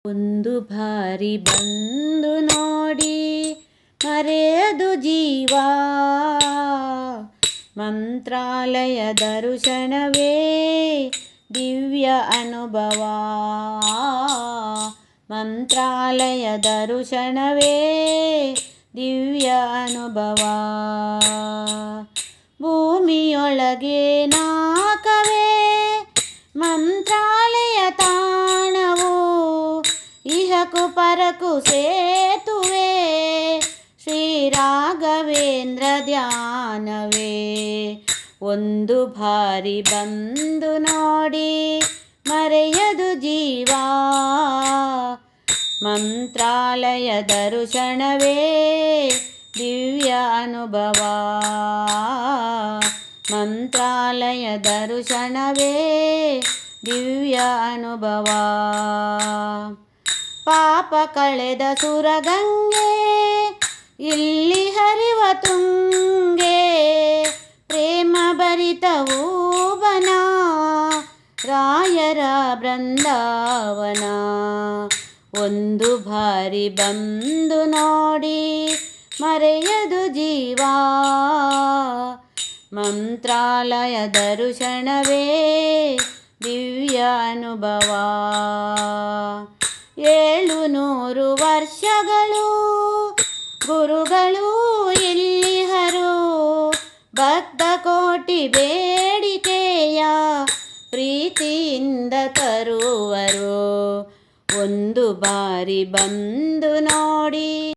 ಒಂದು ಬಾರಿ ಬಂದು ನೋಡಿ ಮರೆಯದು ಜೀವ, ಮಂತ್ರಾಲಯ ದರ್ಶನವೇ ದಿವ್ಯ ಅನುಭವ. ಮಂತ್ರಾಲಯ ದರ್ಶನವೇ ದಿವ್ಯ ಅನುಭವ. ಭೂಮಿಯೊಳಗೆ ನಾಕವೇ ಮಂತ್ರಾಲಯ ತಾಣವು, ಇಹಕು ಪರಕು ಸೇತುವೆ ಶ್ರೀರಾಘವೇಂದ್ರ ಧ್ಯಾನವೇ. ಒಂದು ಬಾರಿ ಬಂದು ನೋಡಿ ಮರೆಯದು ಜೀವ, ಮಂತ್ರಾಲಯ ದರ್ಶನವೇ ದಿವ್ಯ ಅನುಭವ. ಮಂತ್ರಾಲಯ ದರ್ಶನವೇ ದಿವ್ಯ ಅನುಭವ. ಪಾಪ ಕಳೆದ ಸುರಗಂಗೆ ಇಲ್ಲಿ ಹರಿವ ತುಂಗೆ, ಪ್ರೇಮ ಭರಿತವೂ ಬನ ರಾಯರ ಬೃಂದಾವನ. ಒಂದು ಬಾರಿ ಬಂದು ನೋಡಿ ಮರೆಯದು ಜೀವ, ಮಂತ್ರಾಲಯ ದರ್ಶನವೇ ದಿವ್ಯ ಅನುಭವ. 700 ವರ್ಷಗಳು ಗುರುಗಳು ಇಲ್ಲಿಹರು, ಭಕ್ತ ಕೋಟಿ ಬೇಡಿಕೆಯ ಪ್ರೀತಿಯಿಂದ ತರುವರು. ಒಂದು ಬಾರಿ ಬಂದು ನೋಡಿ